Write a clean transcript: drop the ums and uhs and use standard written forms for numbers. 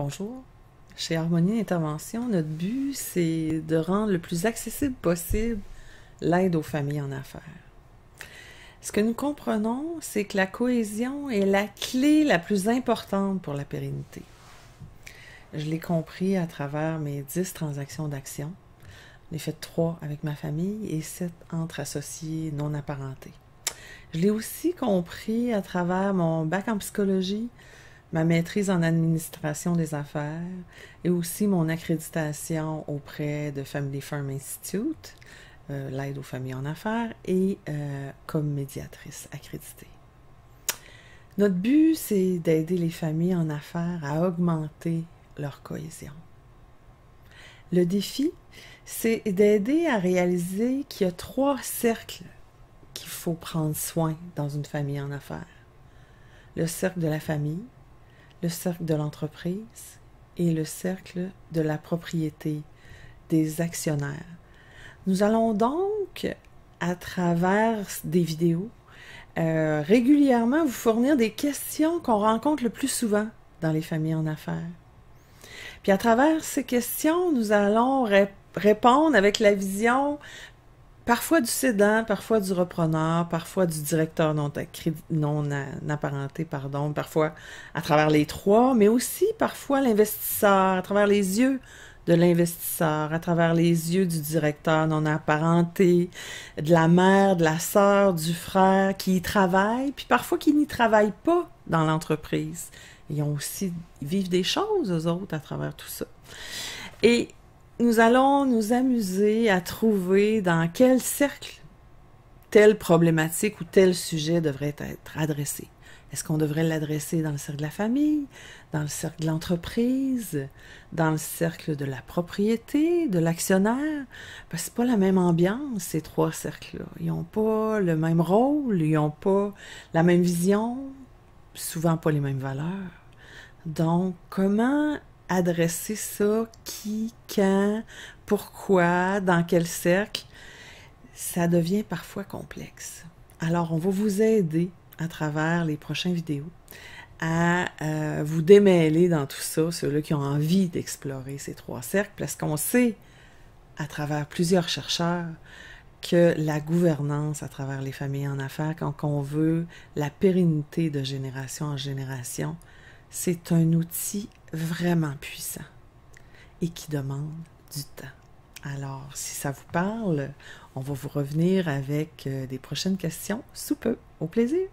Bonjour. Chez Harmonie Intervention, notre but, c'est de rendre le plus accessible possible l'aide aux familles en affaires. Ce que nous comprenons, c'est que la cohésion est la clé la plus importante pour la pérennité. Je l'ai compris à travers mes 10 transactions d'action. J'en ai fait 3 avec ma famille et 7 entre associés non apparentés. Je l'ai aussi compris à travers mon bac en psychologie, ma maîtrise en administration des affaires et aussi mon accréditation auprès de Family Firm Institute, l'aide aux familles en affaires, et comme médiatrice accréditée. Notre but, c'est d'aider les familles en affaires à augmenter leur cohésion. Le défi, c'est d'aider à réaliser qu'il y a 3 cercles qu'il faut prendre soin dans une famille en affaires. Le cercle de la famille, le cercle de l'entreprise et le cercle de la propriété des actionnaires. Nous allons donc, à travers des vidéos, régulièrement vous fournir des questions qu'on rencontre le plus souvent dans les familles en affaires. Puis à travers ces questions, nous allons répondre avec la vision parfois du cédant, parfois du repreneur, parfois du directeur non apparenté, parfois à travers les 3, mais aussi parfois l'investisseur, à travers les yeux de l'investisseur, à travers les yeux du directeur non apparenté, de la mère, de la sœur, du frère qui y travaille, puis parfois qui n'y travaillent pas dans l'entreprise. Ils vivent des choses, eux autres, à travers tout ça. Et nous allons nous amuser à trouver dans quel cercle telle problématique ou tel sujet devrait être adressé. Est-ce qu'on devrait l'adresser dans le cercle de la famille, dans le cercle de l'entreprise, dans le cercle de la propriété, de l'actionnaire? Parce que c'est pas la même ambiance, ces 3 cercles-là. Ils n'ont pas le même rôle, ils n'ont pas la même vision, souvent pas les mêmes valeurs. Donc, comment adresser ça, qui, quand, pourquoi, dans quel cercle, ça devient parfois complexe. Alors, on va vous aider à travers les prochaines vidéos à vous démêler dans tout ça, ceux-là qui ont envie d'explorer ces 3 cercles, parce qu'on sait, à travers plusieurs chercheurs, que la gouvernance à travers les familles en affaires, quand on veut la pérennité de génération en génération, c'est un outil vraiment puissant et qui demande du temps. Alors, si ça vous parle, on va vous revenir avec des prochaines questions sous peu. Au plaisir!